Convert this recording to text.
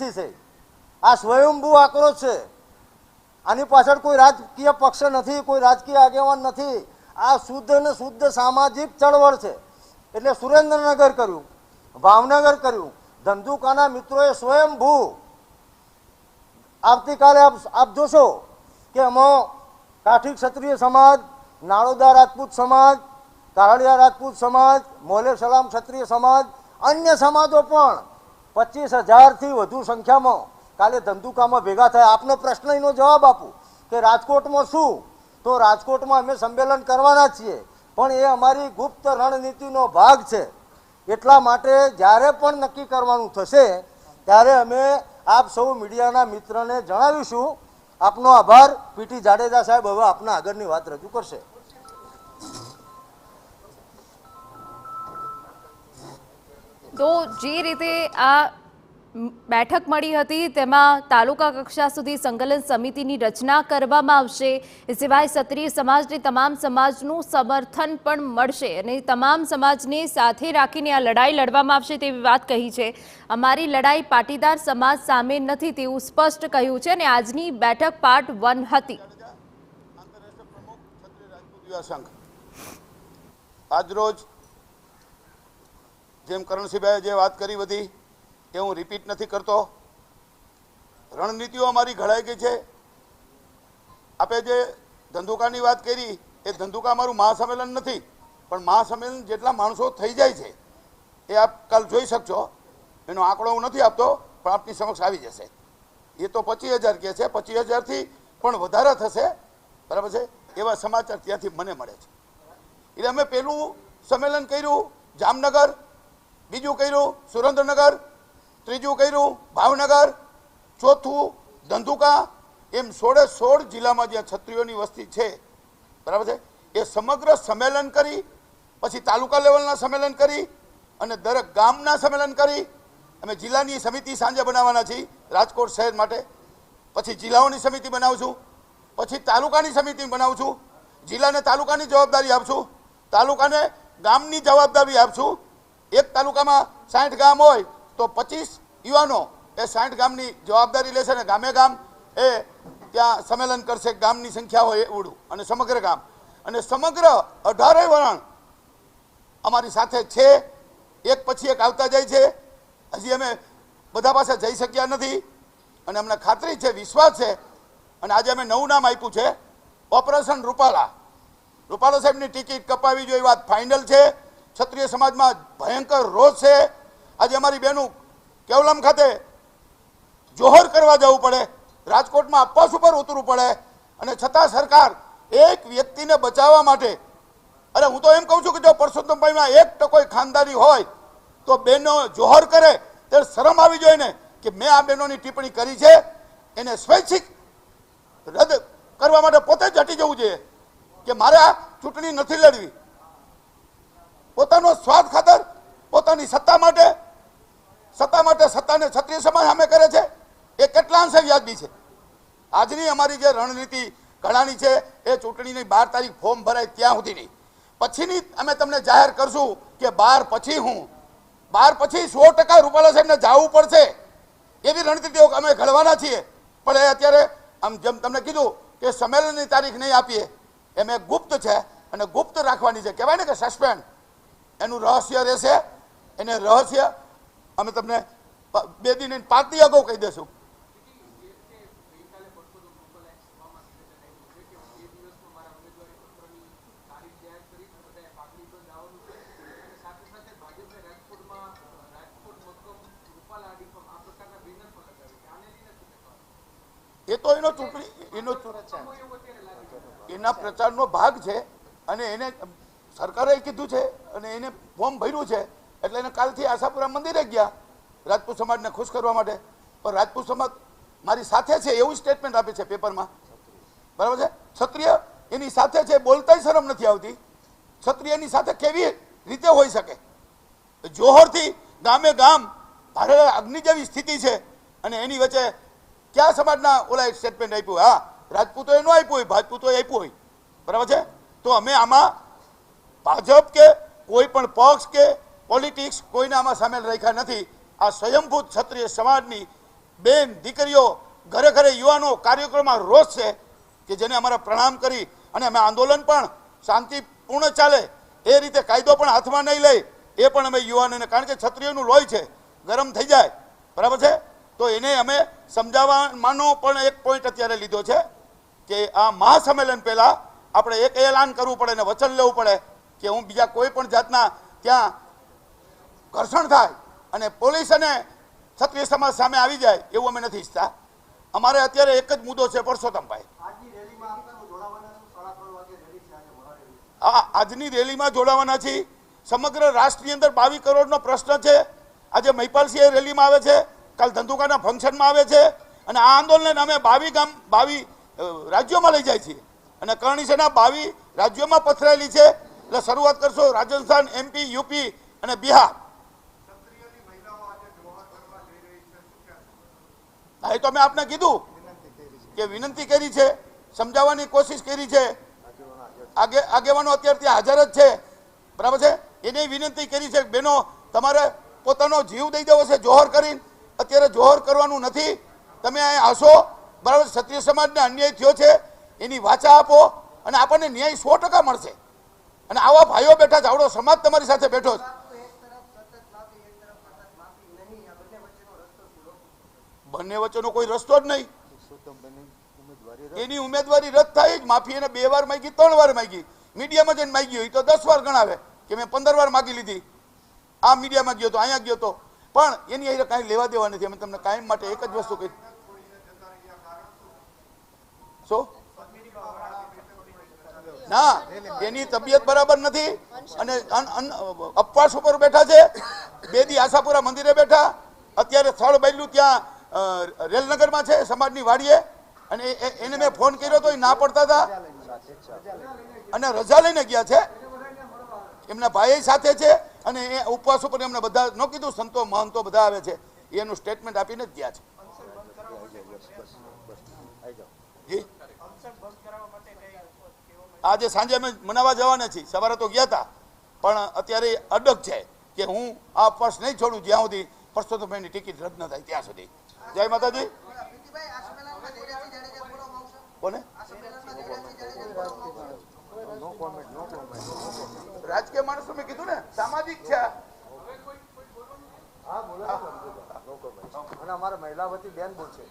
નથી થઈ। આ સ્વયંભૂ આક્રોશ છે। આની પાછળ કોઈ રાજકીય પક્ષ નથી, કોઈ રાજકીય આગેવાન નથી। આ શુદ્ધ અને શુદ્ધ સામાજિક ચળવળ છે। એટલે સુરેન્દ્રનગર કર્યું, ભાવનગર કર્યું, ધંધુકાના મિત્રોએ સ્વયંભૂ। આવતીકાલે આપ જોશો કે આમાં કાઠી ક્ષત્રિય સમાજ, નાળોદા રાજપૂત સમાજ, કાળિયા રાજપૂત સમાજ, મોલે સલામ ક્ષત્રિય સમાજ, અન્ય સમાજો પણ 25,000થી વધુ સંખ્યામાં કાલે ધંધુકામાં ભેગા થયા। આપનો પ્રશ્ન એનો જવાબ આપું કે રાજકોટમાં શું, તો રાજકોટમાં અમે સંમેલન કરવાના છીએ, પણ એ અમારી ગુપ્ત રણનીતિનો ભાગ છે। એટલા માટે જ્યારે પણ નક્કી કરવાનું થશે ત્યારે અમે આપ સૌ મીડિયાના મિત્રને જણાવીશું। આપનો આભાર। પીટી જાડેજા સાહેબ હવે આપના આગળની વાત રજૂ કરશે। તો જે રીતે આ બેઠક મળી હતી તેમાં તાલુકા કક્ષા સુધી સંકલન સમિતિની રચના કરવામાં આવશે। એ સિવાય ક્ષત્રિય સમાજને તમામ સમાજનું સમર્થન પણ મળશે અને તમામ સમાજને સાથે રાખીને આ લડાઈ લડવામાં આવશે તેવી વાત કહી છે। અમારી લડાઈ પાટીદાર સમાજ સામે નથી તેવું સ્પષ્ટ કહ્યું છે અને આજની બેઠક પાર્ટ 1 હતી। આજરોજ જેમ કરણસિંહભાઈએ જે વાત કરી બધી એ હું રિપીટ નથી કરતો। રણનીતિઓ અમારી ઘડાઈ ગઈ છે। આપે જે ધંધુકાની વાત કરી એ ધંધુકા અમારું મહાસંમેલન નથી, પણ મહાસંમેલન જેટલા માણસો થઈ જાય છે એ આપ કાલ જોઈ શકશો। એનો આંકડો હું નથી આપતો, પણ આપની સમક્ષ આવી જશે। એ તો 25,000 કહે છે, 25,000થી પણ વધારે થશે, બરાબર છે? એવા સમાચાર ત્યાંથી મને મળે છે। એટલે અમે પહેલું સંમેલન કર્યું જામનગર, બીજું કર્યું સુરેન્દ્રનગર, ત્રીજું કર્યું ભાવનગર, ચોથું ધંધુકા, એમ 16 જિલ્લામાં જ્યાં ક્ષત્રિયોની વસ્તી છે, બરાબર છે, એ સમગ્ર સંમેલન કરી, પછી તાલુકા લેવલના સંમેલન કરી અને દરેક ગામના સંમેલન કરી। અમે જિલ્લાની સમિતિ સાંજે બનાવવાના છીએ રાજકોટ શહેર માટે, પછી જિલ્લાઓની સમિતિ બનાવશું, પછી તાલુકાની સમિતિ બનાવું છું, જિલ્લાને તાલુકાની જવાબદારી આપશું, તાલુકાને ગામની જવાબદારી આપશું। એક તાલુકામાં 60 ગામ હોય તો 25 યુવાનો એ 60 ગામની જવાબદારી લેશે અને ગામે ગામ એ ત્યાં સંમેલન કરશે। ગામની સંખ્યા હોય એવડું અને સમગ્ર ગામ અને સમગ્ર 18 વરણ અમારી સાથે છે। એક પછી એક આવતા જાય છે। હજી અમે બધા પાસે જઈ શક્યા નથી અને અમને ખાતરી છે, વિશ્વાસ છે, અને આજે અમે નવું નામ આપ્યું છે ઓપરેશન રૂપાલા। રૂપાલા સાહેબની ટિકિટ કપાવી જોઈએ વાત ફાઇનલ છે। ક્ષત્રિય સમાજમાં ભયંકર રોષ છે। આજે અમારી બહેનું કેવલમ ખાતે જોહર કરવા જવું પડે, રાજકોટમાં અપવાસ ઉપર ઉતરવું પડે, અને છતાં સરકાર એક વ્યક્તિને બચાવવા માટે, અરે હું તો એમ કહું છું કે જો પરસોત્તમભાઈમાં 1% ખાનદારી હોય તો બહેનો જોહર કરે ત્યારે શરમ આવી જોઈએ ને કે મેં આ બહેનોની ટિપ્પણી કરી છે, એને સ્વૈચ્છિક રદ કરવા માટે પોતે જ હટી જવું જોઈએ કે મારે આ ચૂંટણી નથી લડવી। પોતાનો સ્વાર્થ ખાતર, પોતાની સત્તા માટે સત્તાને ક્ષત્રિય સમાજ સામે કરે છે, એ કેટલા અંશે વ્યાજબી છે? આજની અમારી જે રણનીતિ ઘડાની છે એ ચૂંટણીની 12 તારીખ ફોર્મ ભરાય ત્યાં સુધીની, પછીની અમે તમને જાહેર કરશું કે 12 પછી હું 12 પછી 100% રૂપાલા સાહેબને જવું પડશે એવી રણનીતિઓ અમે ઘડવાના છીએ। પણ એ અત્યારે આમ જેમ તમને કીધું કે સંમેલનની તારીખ નહીં આપીએ, એમ એ ગુપ્ત છે અને ગુપ્ત રાખવાની છે, કહેવાય ને કે સસ્પેન્ડ, એનું રહસ્ય રહેશે। એને રહસ્ય અમે તમને 2 દિન 5 દી અગાઉ કહી દઈશું। એ તો એનો એના પ્રચારનો ભાગ છે અને એને સરકારે કીધું છે અને એને ફોર્મ ભર્યું છે, એટલે એને કાલથી આશાપુરા મંદિરે ગયા રાજપૂત સમાજને ખુશ કરવા માટે। પણ રાજપૂત સમાજ મારી સાથે છે એવું સ્ટેટમેન્ટ આપે છે પેપરમાં, બરાબર છે? ક્ષત્રિય એની સાથે છે, બોલતાય શરમ નથી આવતી। ક્ષત્રિયની સાથે કેવી રીતે હોઈ શકે? જોહરથી ગામે ગામ ભારે અગ્નિ જેવી સ્થિતિ છે અને એની વચ્ચે ક્યાં સમાજના ઓલા સ્ટેટમેન્ટ આપ્યું? હા, રાજપૂતોએ ન આપ્યું હોય, ભાજપૂતોએ આપ્યું હોય, બરાબર છે? તો અમે આમાં ભાજપ કે કોઈ પણ પક્ષ કે પોલિટિક્સ કોઈને આમાં સામેલ રાખ્યા નથી। આ સ્વયંભૂત ક્ષત્રિય સમાજની બેન દીકરીઓ ઘરે ઘરે યુવાનો કાર્યક્રમમાં રોષ છે કે જેને અમારા પ્રણામ કરી અને અમે આંદોલન પણ શાંતિપૂર્ણ ચાલે એ રીતે કાયદો પણ હાથમાં નહીં લઈ એ પણ અમે યુવાનોને, કારણ કે ક્ષત્રિયોનું લોહી છે, ગરમ થઈ જાય, બરાબર છે, તો એને અમે સમજાવવાનો પણ એક પોઈન્ટ અત્યારે લીધો છે કે આ મહાસંમેલન પહેલાં આપણે એક એલાન કરવું પડે અને વચન લેવું પડે કે હું બીજા કોઈ પણ જાતના ત્યાં ઘર્ષણ થાય અને પોલીસ અને ક્ષત્રિય સમાજ સામે આવી જાય એવું અમે નથી ઈચ્છતા. અમારે અત્યારે એક જ મુદ્દો છે, પરસોત્તમભાઈ, આજની રેલીમાં જોડાવાના છીએ. સમગ્ર રાષ્ટ્રની અંદર 22 કરોડનો પ્રશ્ન છે. આજે મહિપાલસિંહ રેલીમાં આવે છે, કાલ ધંધુકાના ફંક્શનમાં આવે છે અને આ આંદોલન અમે 22 રાજ્યોમાં લઈ જાય છીએ અને કરણી સેના 22 રાજ્યોમાં પથરાયેલી છે. એટલે શરૂઆત કરશો રાજસ્થાન, MP, UP અને બિહાર. હા, એ તો મેં આપને કીધું કે વિનંતી કરી છે, સમજાવવાની કોશિશ કરી છે. આગેવાનો અત્યારે ત્યાં હાજર જ છે, બરાબર છે. એને વિનંતી કરી છે, બહેનો તમારે પોતાનો જીવ દઈ દેવો છે જોહર કરીને. અત્યારે જોહર કરવાનું નથી. તમે અહીં આસો, બરાબર, ક્ષત્રિય સમાજને અન્યાય થયો છે એની વાચા આપો અને આપણને ન્યાય 100% મળશે. અને આવા ભાઈઓ બેઠા છે, આવડો સમાજ તમારી સાથે બેઠો છે. બંને વચ્ચેનો કોઈ રસ્તો જ નહીં. એની ઉમેદવારી રદ થાય જ. માફી એને 2 વાર માંગી, 3 વાર માંગી, મીડિયામાં જઈને માંગી હોય તો 10 વાર ગણાવે કે મેં 15 વાર માંગી લીધી. આ મીડિયામાં ગયો તો, અહીંયા ગયો તો, પણ એની અહીં કાંઈ લેવા દેવા નથી. અમે તમને કાયમ માટે એક જ વસ્તુ કહી. શું? ના, એની તબિયત બરાબર નથી અને અપવાસ ઉપર બેઠા છે. 2 દી આશાપુરા મંદિરે બેઠા. અત્યારે સ્થળ બદલ્યું, ત્યાં રેલનગરમાં છે, સમાજની વાડીએ, અને એને મેં ફોન કર્યો તો એ ના પડતા હતા અને રજા લઈને ગયા છે. એમના ભાઈ સાથે છે અને એ ઉપવાસ ઉપર એમને બધા ન કીધું, સંતો મહંતો બધા આવે છે, એનું સ્ટેટમેન્ટ આપીને જ ગયા છે. જી, આજે સાંજે અમે મનાવવા જવાના છીએ. સવારે તો ગયા હતા પણ અત્યારે અડગ છે કે હું આ ઉપવાસ નહીં છોડું જ્યાં સુધી પરસોત્તમભાઈની ટિકિટ રદ ન થાય ત્યાં સુધી. જય માતાજી. કોને? રાજકીય માણસો મેં કીધું ને, સામાજિક છે. હા, બોલો. અને અમારા મહિલા વતી બેન બોલશે.